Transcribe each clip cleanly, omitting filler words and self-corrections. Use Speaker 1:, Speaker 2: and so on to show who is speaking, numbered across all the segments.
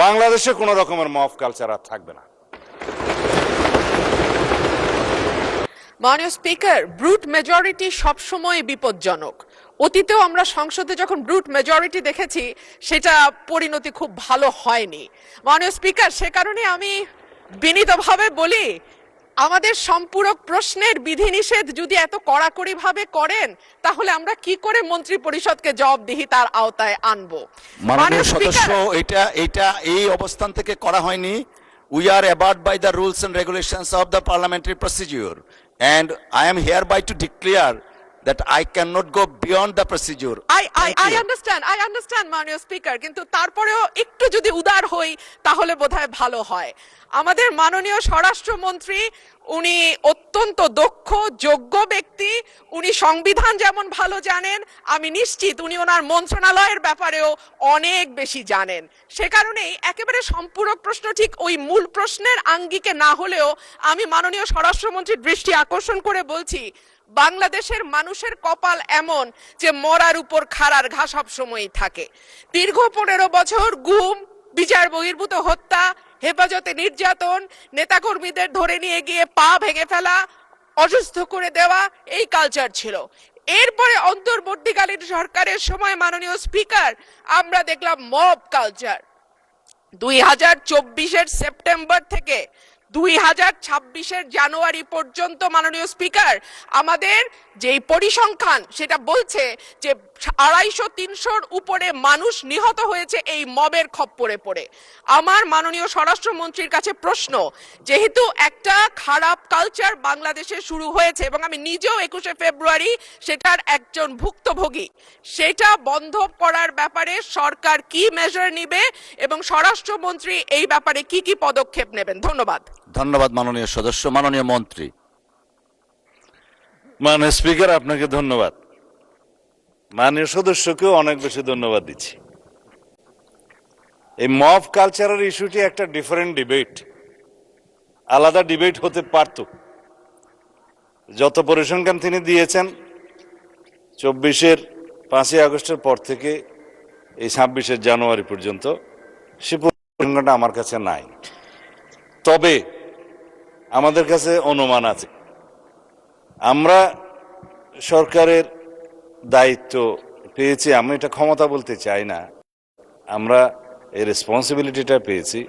Speaker 1: বাংলাদেশে কোনো রকমের মফ কালচার আর থাকবে না।
Speaker 2: মাননীয় স্পিকার, ব্রুট মেজরিটি সবসময় বিপজ্জনক। অতীতেও আমরা সংসদে যখন ব্রুট মেজরিটি দেখেছি সেটা পরিণতি খুব ভালো হয়নি। মাননীয় স্পিকার, সে কারণে আমি বিনীতভাবে বলি, আমাদের সম্পূরক প্রশ্নের বিধিনিষেধ যদি এত কড়াকড়ি ভাবে করেন তাহলে আমরা কি করে মন্ত্রী পরিষদকে জবাবদিহিতার আওতায় আনবো?
Speaker 3: মাননীয় সদস্য, এটা এই অবস্থান থেকে করা হয়নি। We are abide by the rules and regulations of the parliamentary procedure, and I am hereby to declare that I cannot go beyond the procedure.
Speaker 2: I understand মাননীয় স্পিকার, কিন্তু তারপরেও একটু যদি উদার হই তাহলে বোধহয় ভালো হয়। আমাদের মাননীয় স্বরাষ্ট্রমন্ত্রী, উনি অত্যন্ত দক্ষ যোগ্য ব্যক্তি। উনি সংবিধান যেমন ভালো জানেন, আমি নিশ্চিত উনি ওনার মন্ত্রণালয়ের ব্যাপারেও অনেক বেশি জানেন। সে কারণেই একেবারে সম্পূরক প্রশ্ন ঠিক ওই মূল প্রশ্নের আঙ্গিকে না হলেও আমি মাননীয় স্বরাষ্ট্রমন্ত্রীর দৃষ্টি আকর্ষণ করে বলছি, বাংলাদেশের মানুষের কপাল এমন যে মরার উপর খাড়ার ঘা সব সময়ই থাকে। দীর্ঘ 15 বছর গুম, বিচার বহির্ভূত হত্যা, হেফাজতে নির্যাতন, নেতাকর্মীদের ধরে নিয়ে গিয়ে পা ভেঙে ফেলা, অসুস্থ করে দেওয়া, এই কালচার ছিল। এরপরে অন্তর্বর্তীকালীন সরকারের সময় মাননীয় স্পিকার আমরা দেখলাম মব কালচার। 2024-এর সেপ্টেম্বর থেকে 2026-এর জানুয়ারি পর্যন্ত মাননীয় স্পিকার আমাদের যেই পরিসংখ্যান সেটা বলছে যে 250-300-র উপরে মানুষ নিহত হয়েছে এই মবের খপ্পরে পড়ে। আমার মাননীয় স্বরাষ্ট্রমন্ত্রীর কাছে প্রশ্ন, যেহেতু একটা খারাপ কালচার বাংলাদেশে শুরু হয়েছে এবং আমি নিজেও 21শে ফেব্রুয়ারি সেটার একজন ভুক্তভোগী, সেটা বন্ধ করার ব্যাপারে সরকার কি মেজার নিবে এবং স্বরাষ্ট্রমন্ত্রী এই ব্যাপারে কি কি পদক্ষেপ নেবেন? ধন্যবাদ।
Speaker 3: ধন্যবাদ মাননীয় সদস্য। মাননীয় মন্ত্রী।
Speaker 1: মাননীয় স্পিকার, আপনাকে ধন্যবাদ। মাননীয় সদস্যকেও অনেক বেশি ধন্যবাদ দিচ্ছি। এই মব কালচারের ইস্যুটি একটা ডিফারেন্ট ডিবেট, আলাদা ডিবেট হতে পারত। যত পরিসংখ্যান তিনি দিয়েছেন 24-এর 5ই আগস্টের পর থেকে এই 26-এর জানুয়ারি পর্যন্ত, সে পরিসংখ্যানটা আমার কাছে নাই। তবে আমাদের কাছে অনুমান আছে। আমরা সরকারের দায়িত্ব পেয়েছি, আমি এটা ক্ষমতা বলতে চাই না, আমরা এই রেসপন্সিবিলিটিটা পেয়েছি।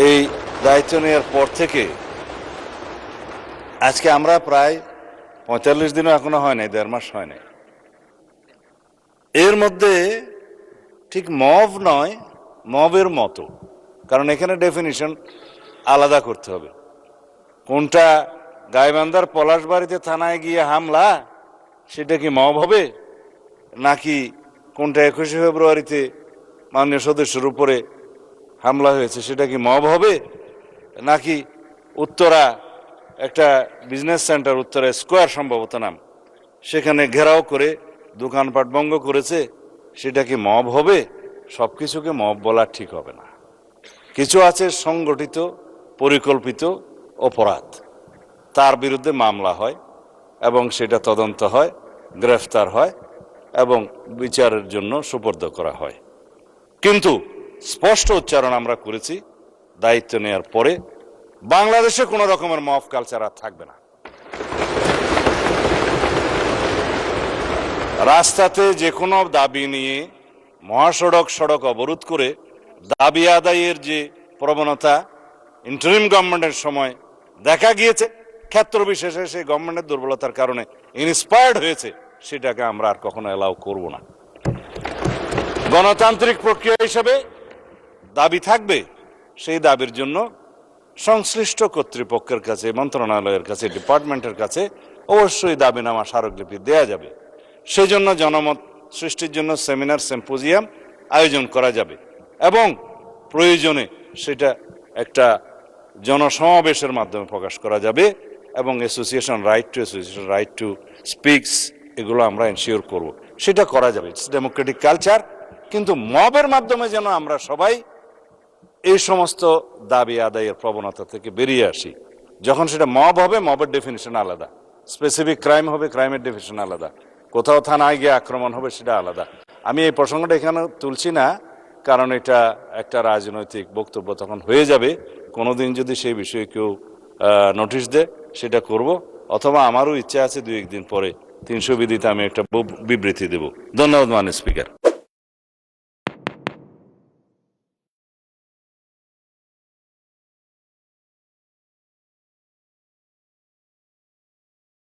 Speaker 1: এই দায়িত্ব নেওয়ার পর থেকে আজকে আমরা প্রায় 45 দিনও এখনো হয় নাই, 1.5 মাস হয় নাই। এর মধ্যে ঠিক মব নয়, মবের মতো, কারণ এখানে ডেফিনিশন আলাদা করতে হবে। কোনটা গাইবান্ধার পলাশবাড়িতে থানায় গিয়ে হামলা, সেটা কি মব হবে? নাকি কোনটা 21শে ফেব্রুয়ারিতে মাননীয় সদস্যের উপরে হামলা হয়েছে সেটা কি মব হবে? নাকি উত্তরা একটা বিজনেস সেন্টার, উত্তরা স্কোয়ার সম্ভবত নাম, সেখানে ঘেরাও করে দোকানপাট ভঙ্গ করেছে, সেটা কি মব হবে? সবকিছুকে মব বলা ঠিক হবে না। কিছু আছে সংগঠিত পরিকল্পিত অপরাধ, তার বিরুদ্ধে মামলা হয় এবং সেটা তদন্ত হয়, গ্রেফতার হয় এবং বিচারের জন্য সুপর্দ করা হয়। কিন্তু স্পষ্ট উচ্চারণ আমরা করেছি দায়িত্ব নেওয়ার পরে, বাংলাদেশে কোনো রকমের মব কালচার আর থাকবে না। রাস্তাতে যে কোনো দাবি নিয়ে মহাসড়ক সড়ক অবরোধ করে দাবি আদায়ের যে প্রবণতা ইন্টারিম গভর্নমেন্টের সময় দেখা গিয়েছে, ক্ষেত্র বিশেষে সেই গভর্নমেন্টের দুর্বলতার কারণে ইন্সপায়ার্ড হয়েছে, সেটাকে আমরা আর কখনো অ্যালাউ করব না। গণতান্ত্রিক প্রক্রিয়া হিসেবে দাবি থাকবে, সেই দাবির জন্য সংশ্লিষ্ট কর্তৃপক্ষের কাছে, মন্ত্রণালয়ের কাছে, ডিপার্টমেন্টের কাছে অবশ্যই দাবিনামা স্মারকলিপি দেয়া যাবে। সেই জন্য জনমত সৃষ্টির জন্য সেমিনার, সিম্পোজিয়াম আয়োজন করা যাবে এবং প্রয়োজনে সেটা একটা জনসমাবেশের মাধ্যমে প্রকাশ করা যাবে এবং অ্যাসোসিয়েশন রাইট টু স্পিকস, এগুলো আমরা এনশিওর করব, সেটা করা যাবে। It's Democratic culture. কিন্তু মবের মাধ্যমে যেন আমরা সবাই এই সমস্ত দাবি আদায়ের প্রবণতা থেকে বেরিয়ে আসি। যখন সেটা মব হবে, মবের ডেফিনিশন আলাদা, স্পেসিফিক ক্রাইম হবে, ক্রাইমের ডেফিনিশন আলাদা, কোথাও থানায় গিয়ে আক্রমণ হবে, সেটা আলাদা। আমি এই প্রসঙ্গটা এখানে তুলছি না, কারণ এটা একটা রাজনৈতিক বক্তব্য তখন হয়ে যাবে। কোনোদিন যদি সেই বিষয়ে কেউ নোটিশ দেয় সেটা করব, অথবা আমারও ইচ্ছা আছে 2-1 দিন পরে 300 বিধিতে আমি একটা বিবৃতি দেব। ধন্যবাদ মাননীয় স্পিকার।